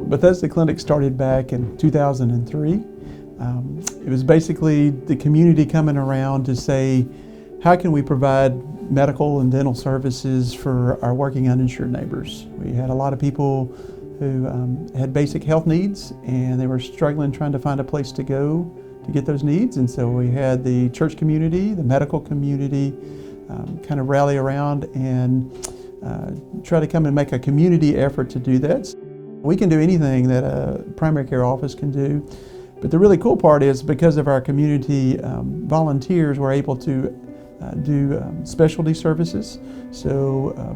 Bethesda Clinic started back in 2003. It was basically the community coming around to say, how can we provide medical and dental services for our working uninsured neighbors? We had a lot of people who had basic health needs, and they were struggling trying to find a place to go to get those needs. And so we had the church community, the medical community, kind of rally around and try to come and make a community effort to do that. We can do anything that a primary care office can do, but the really cool part is because of our community volunteers, we're able to do specialty services. So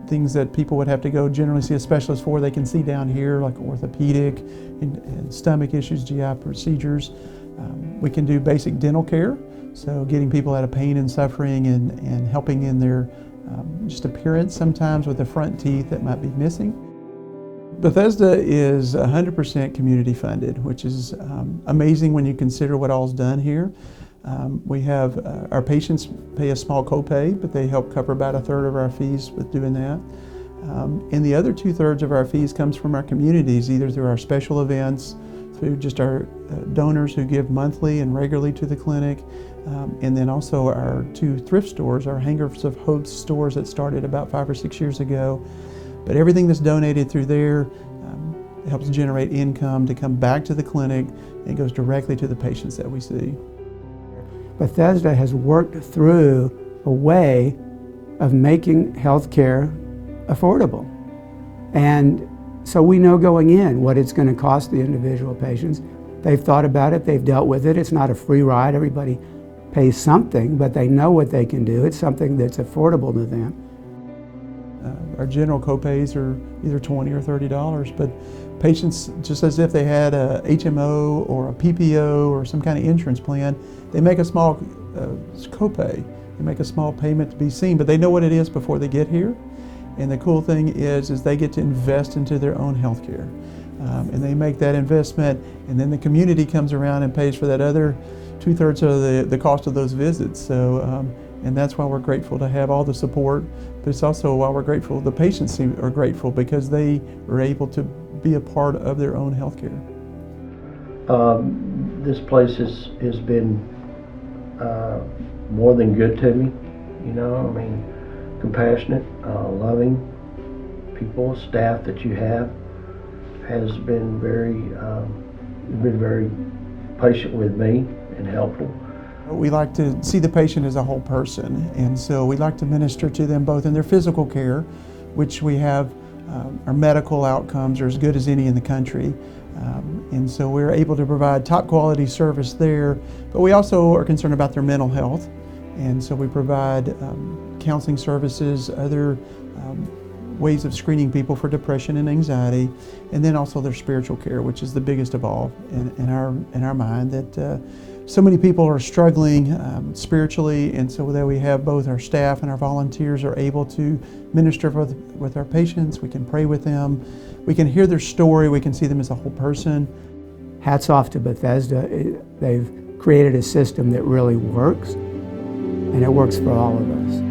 things that people would have to go generally see a specialist for, they can see down here, like orthopedic and stomach issues, GI procedures. We can do basic dental care, so getting people out of pain and suffering and helping in their just appearance sometimes with the front teeth that might be missing. Bethesda is 100% community funded, which is amazing when you consider what all's done here. We have our patients pay a small copay, but they help cover about 1/3 of our fees with doing that. And the other 2/3 of our fees comes from our communities, either through our special events, through just our donors who give monthly and regularly to the clinic, and then also our 2 thrift stores, our Hangers of Hope stores that started about 5 or 6 years ago. But everything that's donated through there helps generate income to come back to the clinic and goes directly to the patients that we see. Bethesda has worked through a way of making healthcare affordable. And so we know going in what it's going to cost the individual patients. They've thought about it, they've dealt with it. It's not a free ride, everybody pays something, but they know what they can do. It's something that's affordable to them. Our general copays are either $20 or $30, but patients, just as if they had a HMO or a PPO or some kind of insurance plan, they make a small copay. They make a small payment to be seen, but they know what it is before they get here. And the cool thing is they get to invest into their own health care. And they make that investment, and then the community comes around and pays for that other 2/3 of the cost of those visits. So, and that's why we're grateful to have all the support, but it's also why we're grateful the patients are grateful because they are able to be a part of their own health care. This place has been more than good to me, you know, I mean, compassionate, loving people, staff that you have has been very patient with me and helpful. We like to see the patient as a whole person, and so we like to minister to them both in their physical care, which we have our medical outcomes are as good as any in the country, and so we're able to provide top quality service there, but we also are concerned about their mental health, and so we provide counseling services, other ways of screening people for depression and anxiety, and then also their spiritual care, which is the biggest of all in our mind, that so many people are struggling spiritually, and so that we have both our staff and our volunteers are able to minister with our patients. We can pray with them, we can hear their story, we can see them as a whole person. Hats off to Bethesda. They've created a system that really works, and it works for all of us.